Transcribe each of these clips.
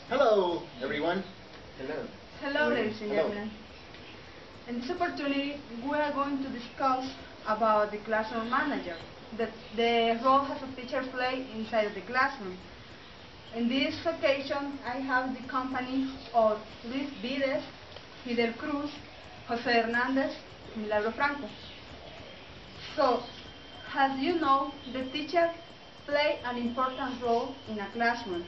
Hello, everyone. Hello. Hello, ladies and gentlemen. In this opportunity, we are going to discuss about the classroom manager, the role as a teacher play inside of the classroom. In this occasion, I have the company of Luis Vides, Fidel Cruz, Jose Hernandez, Milagro Franco. So, as you know, the teacher play an important role in a classroom.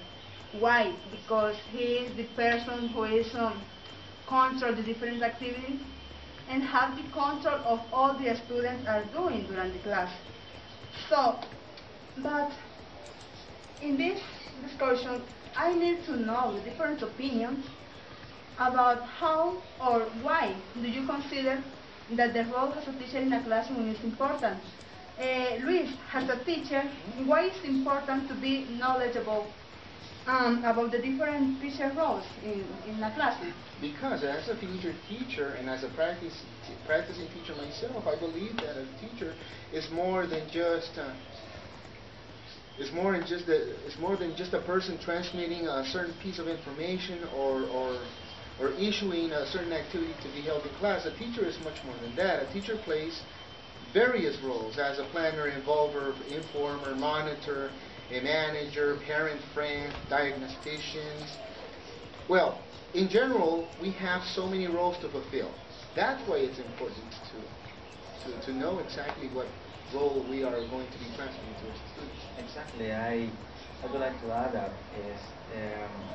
Why? Because he is the person who is control the different activities and have the control of all the students are doing during the class. So, but in this discussion, I need to know the different opinions about how or why do you consider that the role as a teacher in a classroom is important. Luis, as a teacher, why is it important to be knowledgeable about the different teacher roles in a classroom? Because as a teacher and as a practicing teacher myself, I believe that a teacher is more than just a person transmitting a certain piece of information or issuing a certain activity to be held in class. A teacher is much more than that. A teacher plays various roles as a planner, involver, informer, monitor, a manager, parent, friend, diagnosticians. Well, in general, we have so many roles to fulfill. That's why it's important to know exactly what role we are going to be transmitting to our students. Exactly. I would like to add that is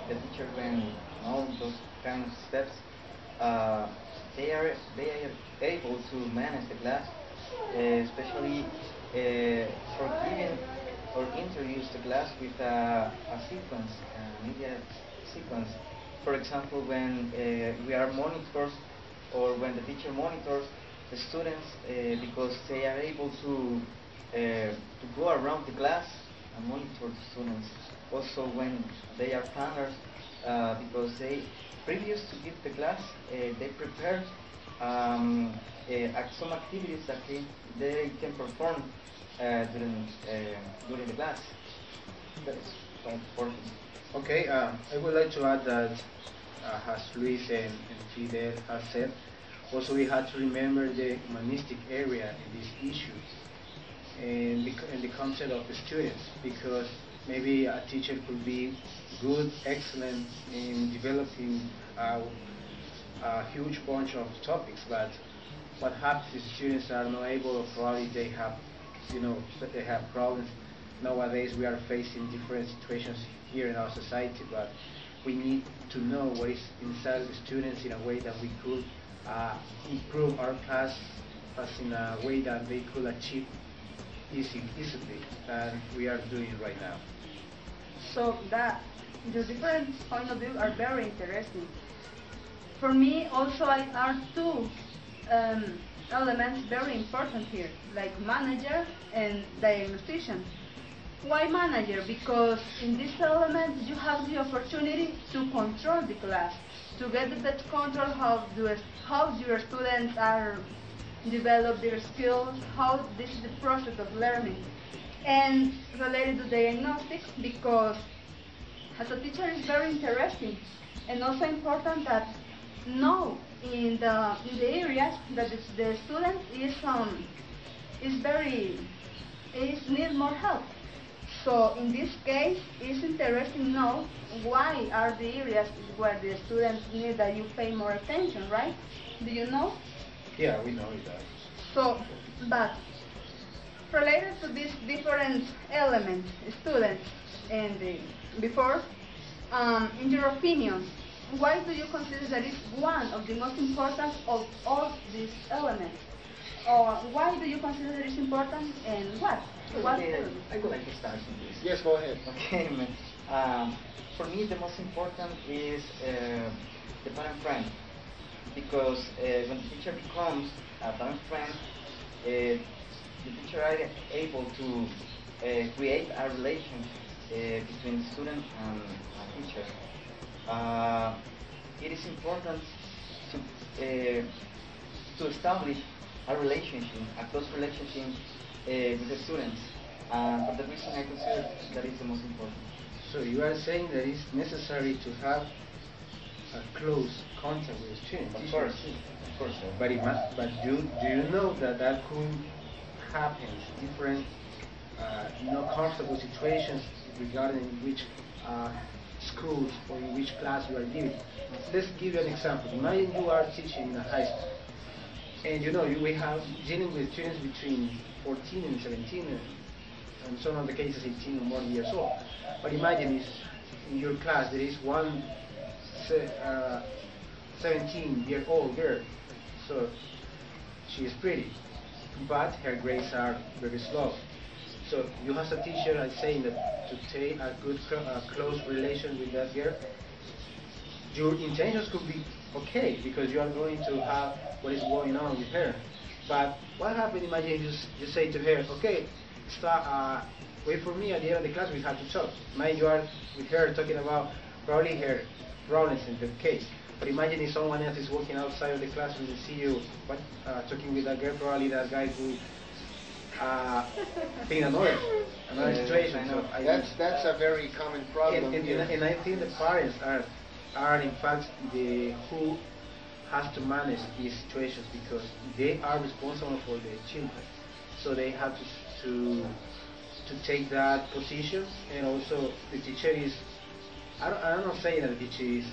the teacher when know those kind of steps, they are able to manage the class, especially for giving or introduce the class with a sequence, a media sequence. For example, when we are monitors or when the teacher monitors the students because they are able to go around the class and monitor the students. Also when they are planners because they, previous to give the class, they prepare some activities that they can perform during the class. That's quite important. Okay, I would like to add that, as Luis and Fidel have said, also we have to remember the humanistic area in this issue and the concept of the students, because maybe a teacher could be good, excellent in developing a huge bunch of topics, but what happens is students are not able, or probably they have, they have problems. Nowadays we are facing different situations here in our society, but we need to know what is inside of the students in a way that we could improve our class as in a way that they could achieve easily, and we are doing right now. So that your different point of view are very interesting. For me, also, are two elements very important here, like manager and diagnostician. Why manager? Because in this element you have the opportunity to control the class, to get the best control how your students are develop their skills, how this is the process of learning. And related to diagnostics, because as a teacher is very interesting and also important that know in the areas that the student is need more help. So in this case, it's interesting to know why are the areas where the students need that you pay more attention, right? Do you know? Yeah, we know that. So, but related to these different elements, students, and before, in your opinion, why do you consider that it's one of the most important of all these elements? Or why do you consider that it's important and what? Okay, I would like to start with this. Yes, go ahead. Okay, for me the most important is the parent friend, because when the teacher becomes a parent friend, the teacher is able to create a relation between the student and a teacher. It is important to establish a relationship, a close relationship with the students. For the reason I consider that is the most important. So you are saying that it's necessary to have a close contact with students. Of course, sir. But do you know that that could happen different, comfortable situations regarding which schools or in which class you are giving? Let's give you an example. Imagine you are teaching in a high school, and we have dealing with students between 14 and 17, and some of the cases 18 or more years old. But imagine if in your class there is one 17-year-old girl. So she is pretty, but her grades are very slow. So you as a teacher are saying that to take a good close relation with that girl, your intentions could be okay because you are going to have what is going on with her. But what happens? Imagine you say to her, okay, stop, wait for me at the end of the class. We have to talk. Imagine you are with her talking about probably her problems in the case. But imagine if someone else is walking outside of the classroom and see you talking with that girl, probably that guy who think another situation. So that's a very common problem. And I think the parents are in fact the who has to manage these situations because they are responsible for the children. So they have to take that position, and also the teacher is. I'm not saying that the teacher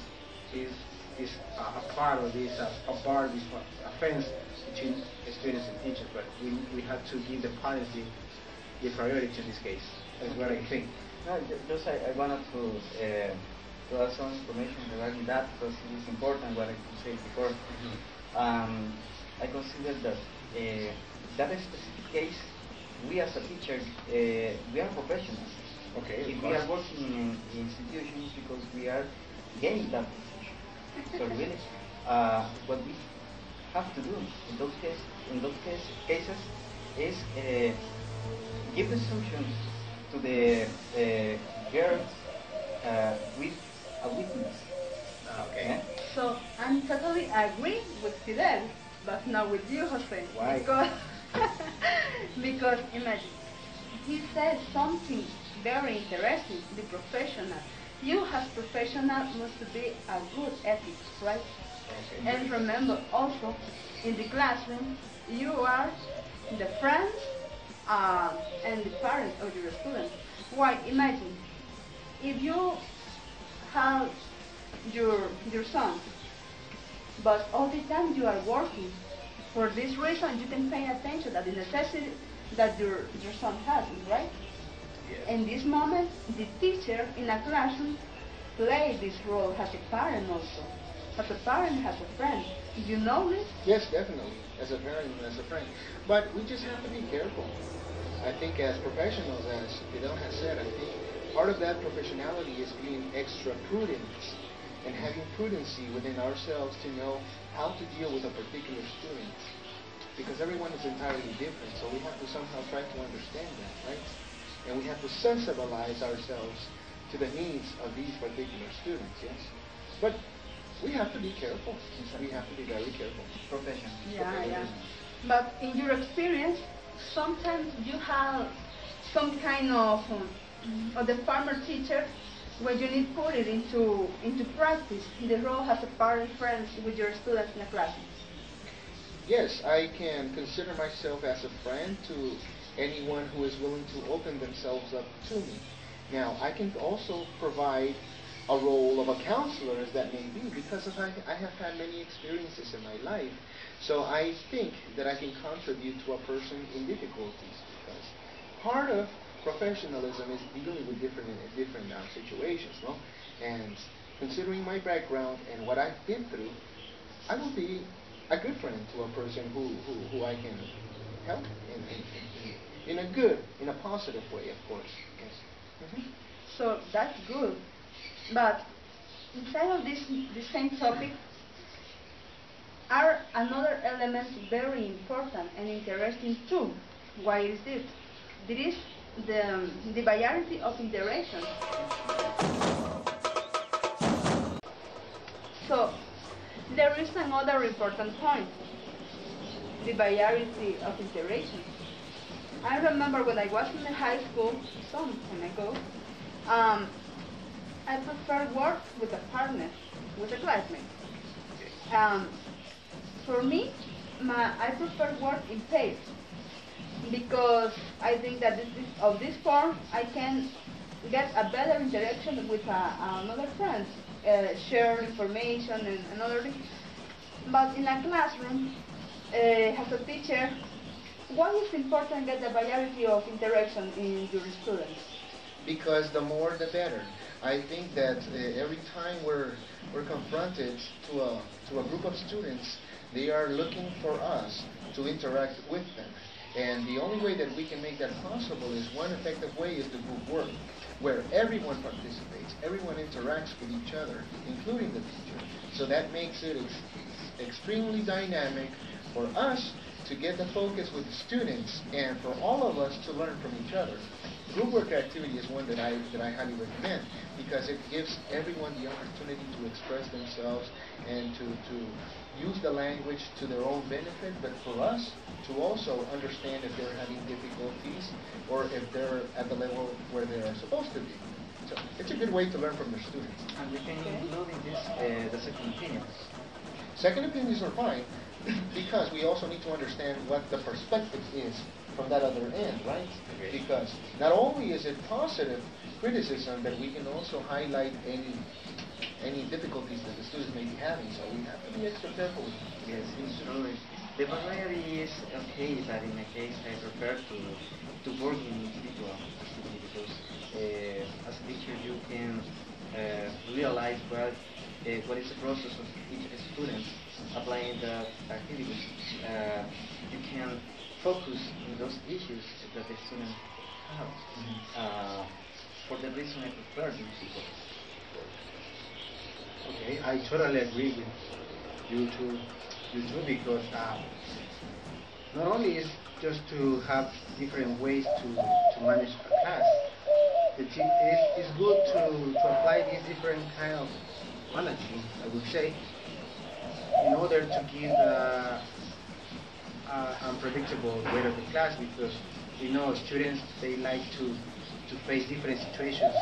is a part of this, a bar, this offense between students and teachers, but we have to give the parents the priority in this case. That's what I think. No, just I wanted to add some information regarding that because it is important what I said before. I consider that that specific case, we as a teacher, we are professionals. Okay. If we are working in institutions because we are getting that position. So really, what we have to do in those cases is give instructions to the girl with a witness. Okay. So I'm totally agree with Fidel, but not with you, Jose. Why? Because imagine, he says something very interesting, the professional. You as professional must be a good ethics, right? Okay. And remember also, in the classroom, you are the friends and the parents of your students. Why? Imagine, if you have your son, but all the time you are working. For this reason, you can pay attention to the necessity that your son has, right? Yes. In this moment, the teacher in a classroom plays this role as a parent also. As a parent, as a friend. You know this? Yes, definitely, as a parent and as a friend. But we just have to be careful. I think as professionals, as Fidel has said, I think part of that professionality is being extra prudent and having prudency within ourselves to know how to deal with a particular student. Because everyone is entirely different, so we have to somehow try to understand that, right? And we have to sensibilize ourselves to the needs of these particular students, yes? But we have to be careful. We have to be very careful. Professional. Yeah. But in your experience, sometimes you have some kind of the farmer teacher where you need to put it into practice, the role as a parent friends with your students in the classroom. Yes, I can consider myself as a friend to anyone who is willing to open themselves up to me. Now, I can also provide a role of a counselor, as that may be, because I have had many experiences in my life. So I think that I can contribute to a person in difficulties, because part of professionalism is dealing with different situations, no? And considering my background and what I've been through, I will be a good friend to a person who I can help in a positive way, of course. Yes. Mm-hmm. So that's good. But inside of this same topic are another element very important and interesting too. Why is this? This is the variety of interactions. So there is another important point, the variety of interactions. I remember when I was in high school, some time ago, I prefer work with a partner, with a classmate. Okay. For me, I prefer work in pairs because I think that of this form I can get a better interaction with another friend, share information and other things. But in a classroom, as a teacher, why is important get a variety of interaction in your students? Because the more the better. I think that every time we're confronted to a group of students, they are looking for us to interact with them. And the only way that we can make that possible is one effective way is the group work, where everyone participates, everyone interacts with each other, including the teacher. So that makes it extremely dynamic for us to get the focus with the students and for all of us to learn from each other. Group work activity is one that I highly recommend because it gives everyone the opportunity to express themselves and to use the language to their own benefit, but for us to also understand if they're having difficulties or if they're at the level where they are supposed to be. So it's a good way to learn from their students. And we can include in this the second opinions. Second opinions are fine because we also need to understand what the perspective is from that other end, right? Okay. Because not only is it positive criticism, but we can also highlight any difficulties that the students may be having, so we have to be extra careful with them. Yes, absolutely. The variety is okay, but in a case I prefer to work in individual activity because as a teacher you can realize what is the process of each student applying the activities. You can focus on those issues that the student have. For the reason I prefer the individual. Okay, I totally agree with you too, because not only is just to have different ways to manage a class, it's good to apply these different kind of managing, I would say, in order to give unpredictable way of the class, because we know students, they like to face different situations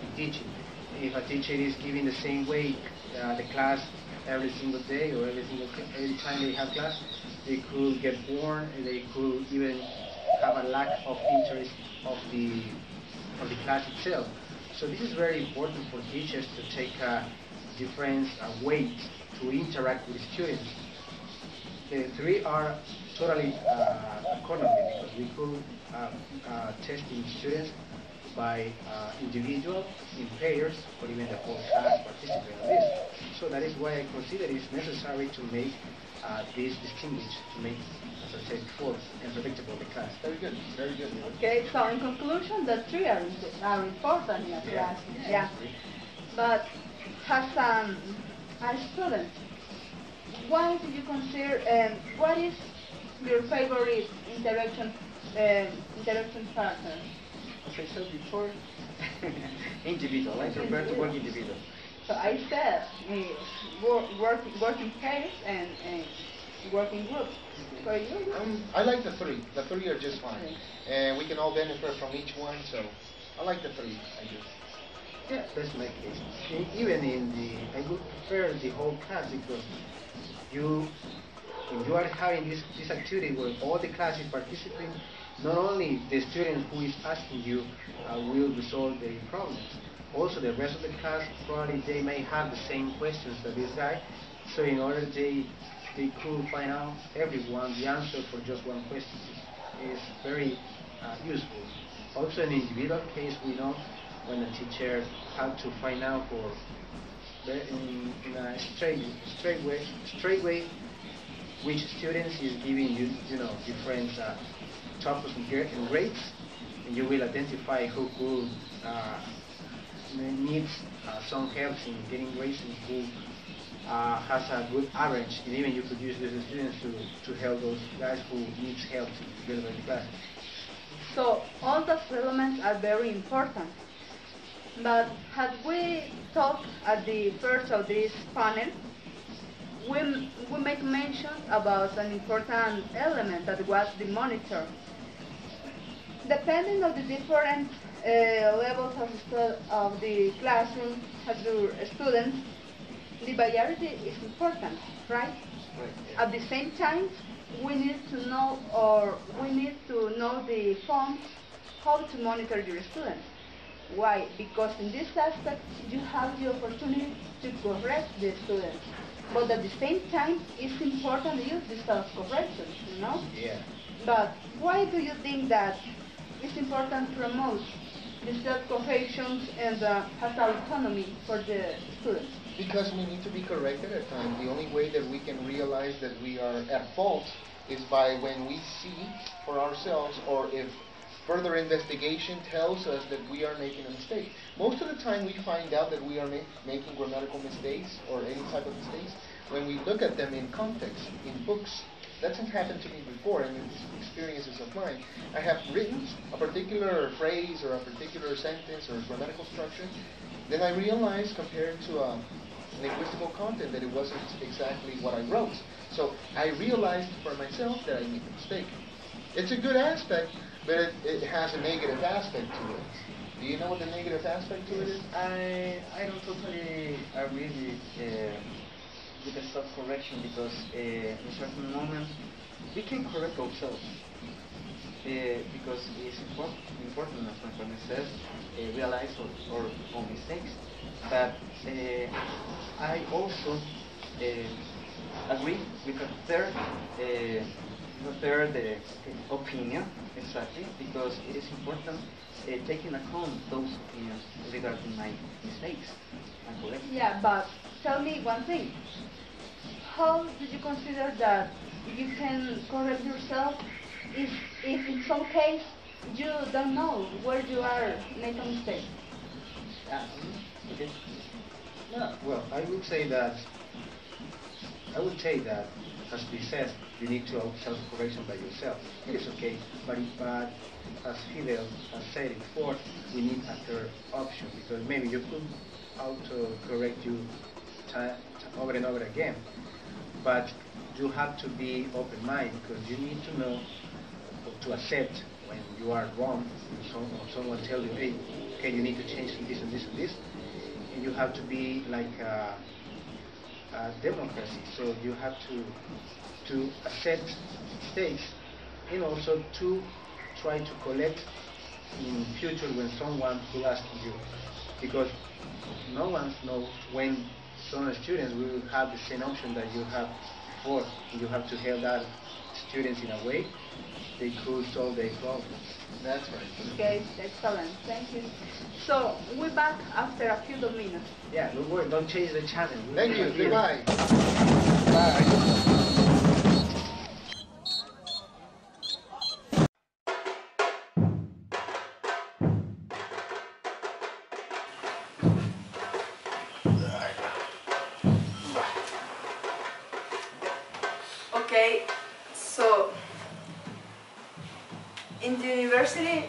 in teaching. If a teacher is giving the same way the class every single day or every time they have class, they could get bored and they could even have a lack of interest of the class itself. So this is very important for teachers to take a different weight to interact with students. The three are totally accordingly because we could testing students by individual, in pairs, or even the whole class participate in this. So that is why I consider it is necessary to make this distinguished, to make, as I said before, and predictable the class. Very good, very good. Okay, so in conclusion, the three are important in a class. Yeah. But as a student, what do you consider, what is your favorite interaction partner? As I said before, individual. I prefer to work individual. So I said work in pairs and work in groups. So you? I like the three. The three are just fine. And we can all benefit from each one, so I like the three, I do. Yeah, that's my case. Even I would prefer the whole class because if you are having this activity where all the class is participating, not only the student who is asking you will resolve their problems, also the rest of the class probably they may have the same questions that this guy, so in order they could find out everyone the answer for just one question is very useful. Also in the individual case, we know when the teacher had to find out in a straight way which students is giving you different topics and grades, and you will identify who could needs some help in getting grades and who has a good average, and even you could use these students to help those guys who needs help to get in the class. So all those elements are very important. But as we talked at the first of this panel, we make mention about an important element that was the monitor. Depending on the different levels of the classroom, of the students, the variety is important, right? Right. Yeah. At the same time, we need to know the forms how to monitor your students. Why? Because in this aspect, you have the opportunity to correct the students. But at the same time, it's important to use the self-correction, you know? Yeah. But why do you think that it's important to promote the self-corrections and has autonomy for the students? Because we need to be corrected at times. The only way that we can realize that we are at fault is by when we see for ourselves, or if further investigation tells us that we are making a mistake. Most of the time we find out that we are making grammatical mistakes or any type of mistakes when we look at them in context, in books. That's happened to me before, and it's experiences of mine. I have written a particular phrase or a particular sentence or grammatical structure, then I realized compared to linguistical content that it wasn't exactly what I wrote. So I realized for myself that I made a mistake. It's a good aspect, but it has a negative aspect to it. Do you know what the negative aspect to it is? I don't totally agree with the self-correction, because in certain moments we can correct ourselves, because it's important, as my partner says, realize our own mistakes. But I also agree with the third opinion, exactly, because it is important taking account those opinions regarding my mistakes and corrections. Yeah, but tell me one thing. How do you consider that you can correct yourself if in some case you don't know where you are making a mistake? Okay. No, well, I would say that, as we said, you need to self-correction by yourself. It's okay, but as Fidel has said it before, we need a third option, because maybe you could auto-correct you over and over again, but you have to be open-minded, because you need to know or to accept when you are wrong, and someone tell you, hey, okay, you need to change this and this and this, and you have to be like democracy. So you have to accept mistakes, and also to try to collect in future when someone will ask you, because no one knows when some students will have the same option that you have before, and you have to help that students in a way they could solve their problems. That's right. Okay, excellent. Thank you. So we're back after a few minutes. Yeah, don't worry, don't change the channel. Thank you. Goodbye. Bye. Okay, so in the university,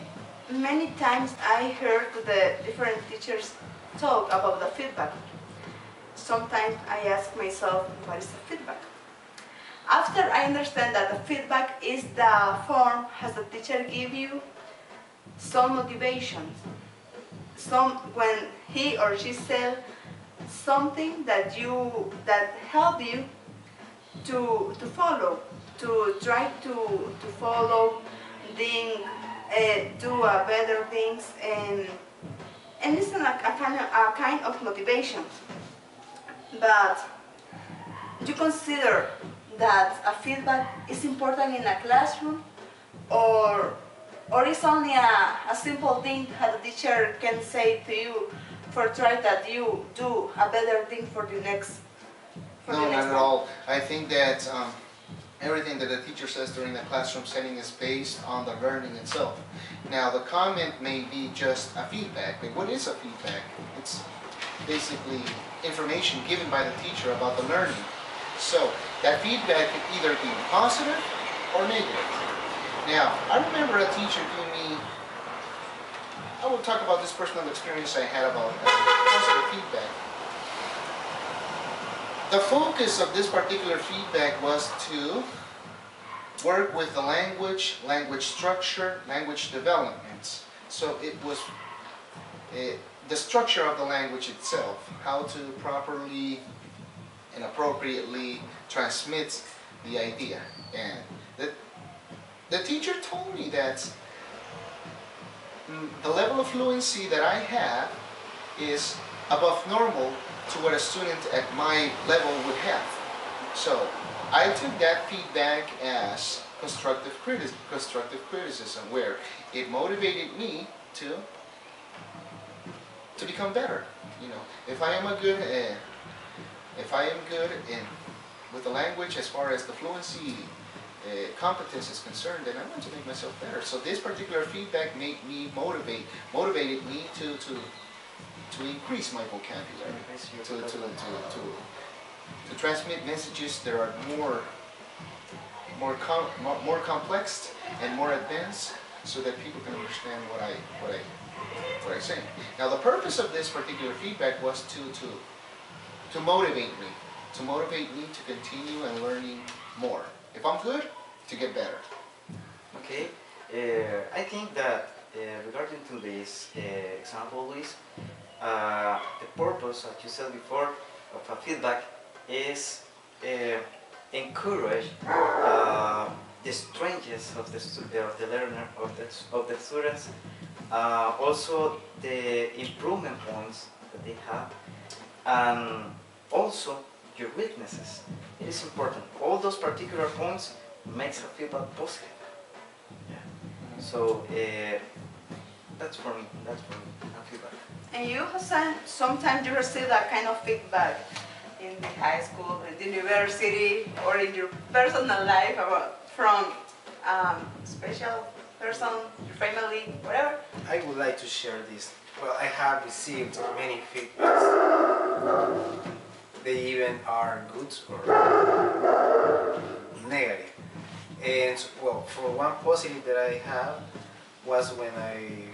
many times I heard the different teachers talk about the feedback. Sometimes I ask myself, what is the feedback? After I understand that the feedback is the form has the teacher give you some motivation, when he or she said something that help you to follow, to try to follow, then do better things, and it's a kind of motivation. But you consider that a feedback is important in a classroom, or it's only a simple thing that the teacher can say to you for try that you do a better thing for the next. No, not at all. I think that everything that the teacher says during the classroom setting is based on the learning itself. Now, the comment may be just a feedback, but what is a feedback? It's basically information given by the teacher about the learning. So, that feedback can either be positive or negative. Now, I remember a teacher giving me, I will talk about this personal experience I had about positive feedback. The focus of this particular feedback was to work with the language, language structure, language development. So it was the structure of the language itself, how to properly and appropriately transmit the idea. And the teacher told me that the level of fluency that I have is above normal to what a student at my level would have. So I took that feedback as constructive criticism, where it motivated me to become better. You know, if I am good in with the language as far as the fluency competence is concerned, then I want to make myself better. So this particular feedback made me motivated me to increase my vocabulary, to transmit messages that are more complex and more advanced, so that people can understand what I say. Now, the purpose of this particular feedback was to motivate me to continue and learning more. If I'm good, to get better. Okay, I think that regarding to this example, Luis, the purpose, as you said before, of a feedback is encourage the strengths of the learner, of the students, also the improvement points that they have, and also your weaknesses. It is important. All those particular points makes a feedback positive. Yeah. So that's for me. That's for me. A feedback. And you, Jose, sometimes you receive that kind of feedback in the high school, in the university, or in your personal life from special person, your family, whatever. I would like to share this. Well, I have received many feedbacks. They even are good or negative. And well, for one positive that I have was when I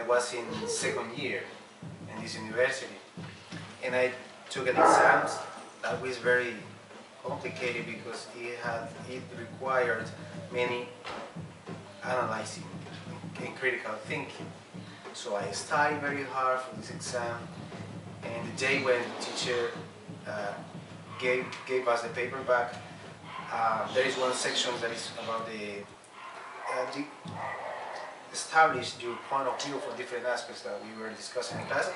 was in second year in this university, and I took an exam that was very complicated because it required many analyzing and critical thinking. So I studied very hard for this exam, and the day when the teacher gave us the paper back, there is one section that is about the establish your point of view for different aspects that we were discussing in class.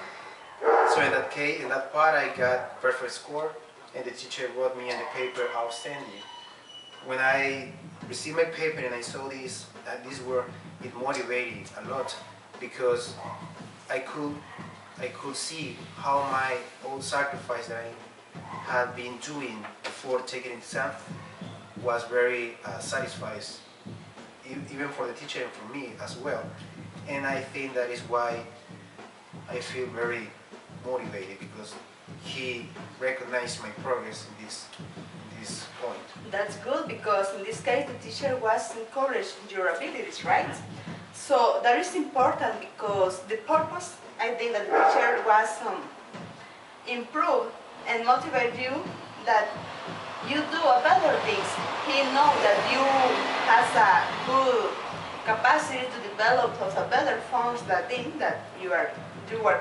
So in that case, in that part, I got perfect score, and the teacher wrote me on the paper outstanding. When I received my paper and I saw this work, it motivated a lot, because I could see how my own sacrifice that I had been doing before taking the exam was very satisfying, even for the teacher and for me as well. And I think that is why I feel very motivated, because he recognized my progress in this point. That's good, because in this case the teacher was encouraged your abilities, right? So that is important, because the purpose, I think, that the teacher was improve and motivate you that you do a better things. He knows that you has a good capacity to develop a better forms that thing that you are doing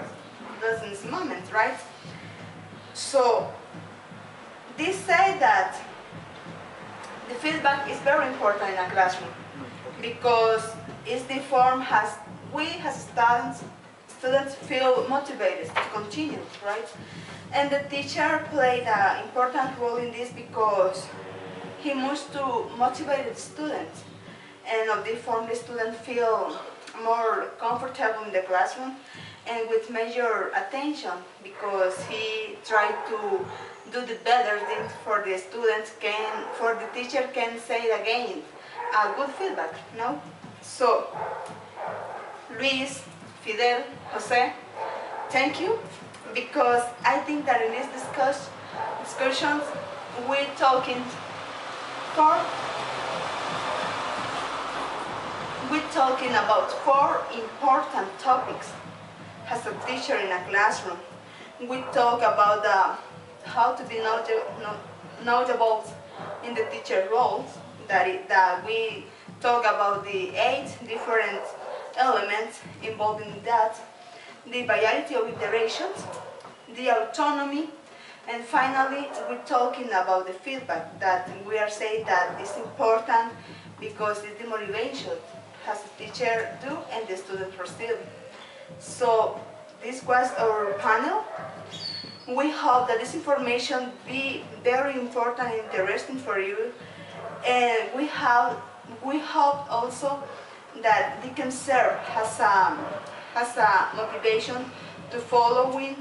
this moment, right? So this say that the feedback is very important in a classroom, because it's the form we as students feel motivated to continue, right? And the teacher played an important role in this, because he must to motivate the students, and of this form the students feel more comfortable in the classroom and with major attention, because he tried to do the better things for the students, for the teacher can say it again, a good feedback, no? So, Luis, Fidel, Jose, thank you, because I think that in this discussions we're talking about 4 important topics as a teacher in a classroom. We talk about how to be knowledgeable in the teacher roles. that we talk about the 8 different elements involved in that, the variety of iterations, the autonomy, and finally we're talking about the feedback that we are saying that is important because it's the motivation as the teacher do and the student receive. So this was our panel. We hope that this information be very important and interesting for you, and we hope also that they can serve as a motivation to follow it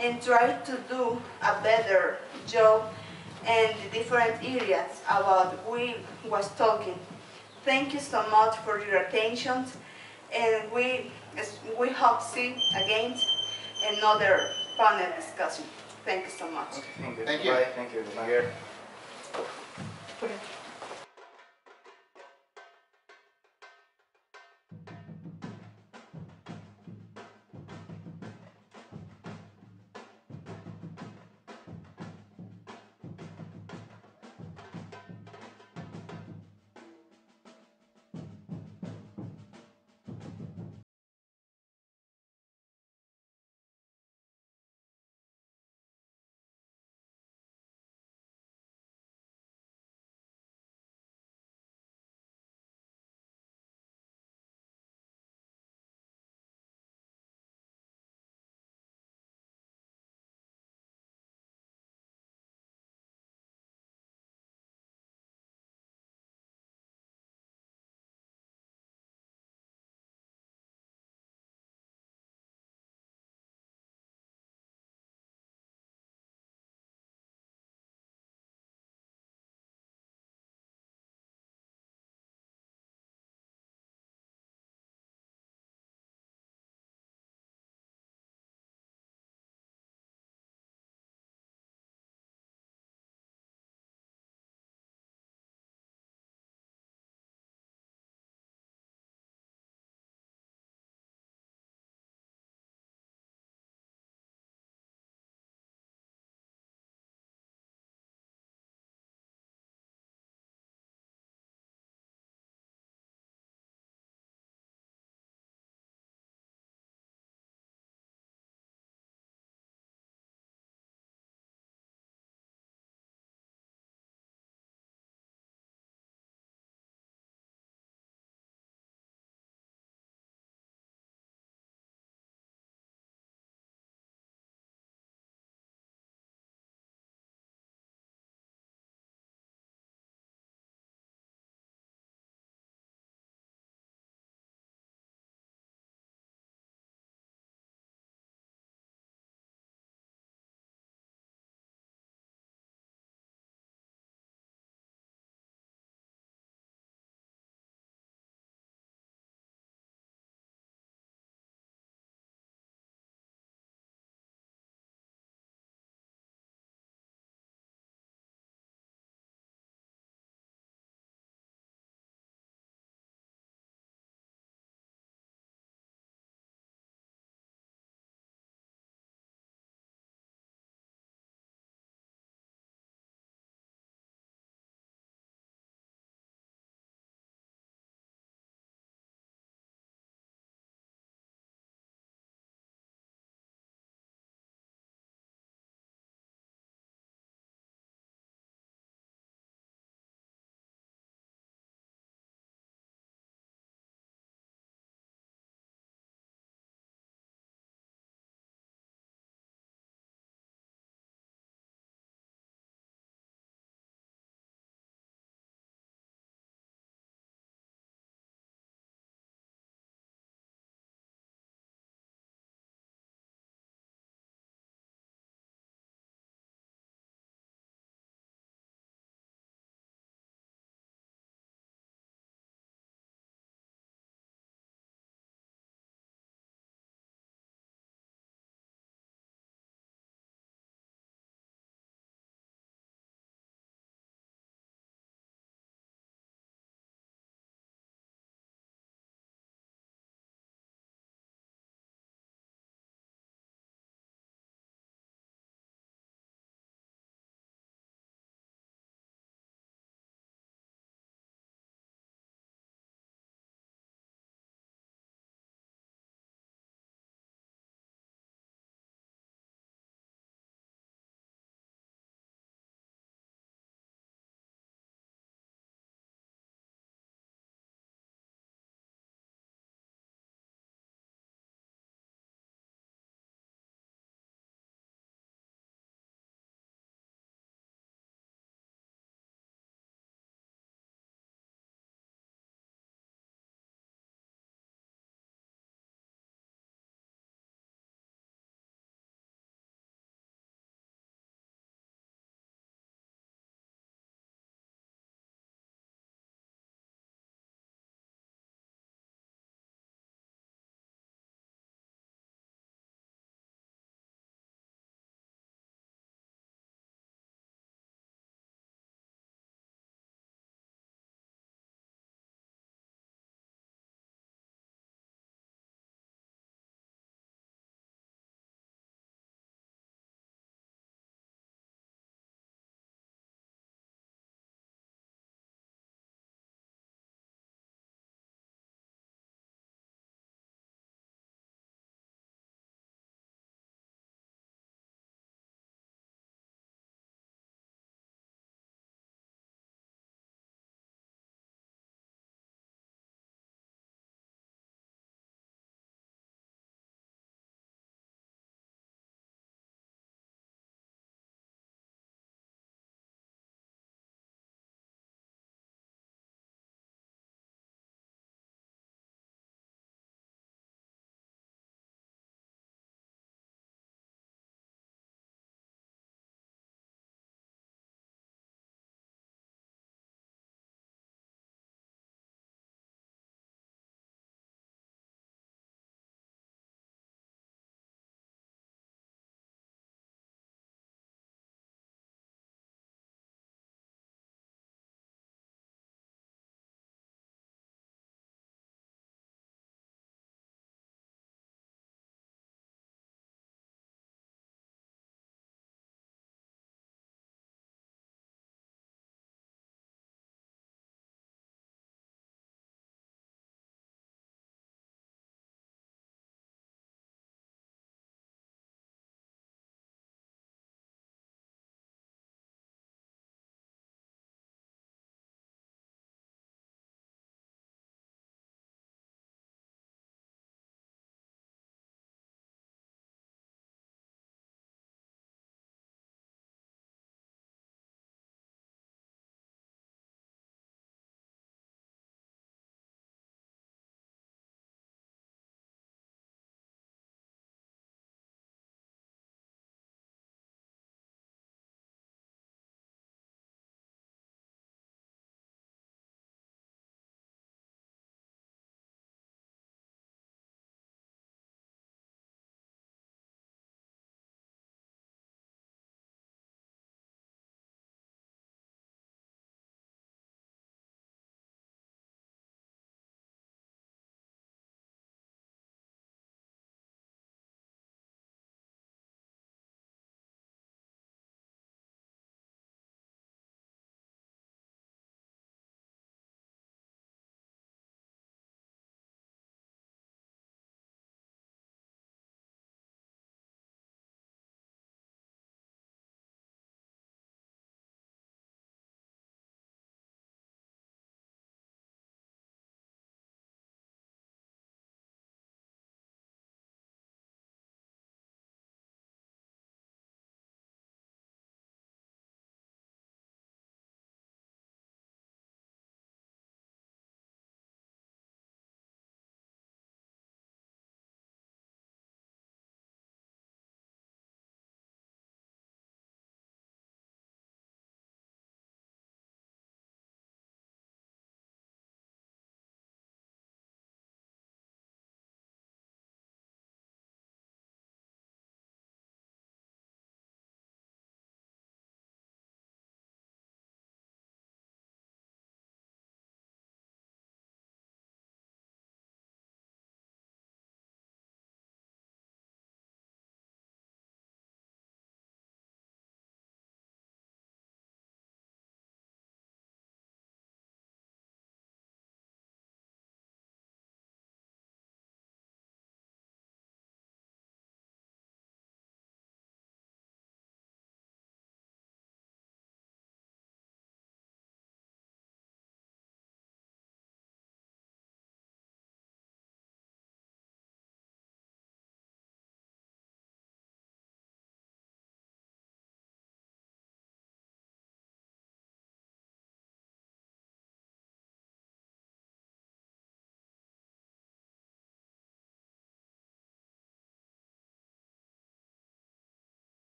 and try to do a better job in the different areas about we was talking. Thank you so much for your attention, and we hope to see again another panel discussion. Thank you so much. Okay, thank you. Thank you. Bye. Thank you. Bye. Okay.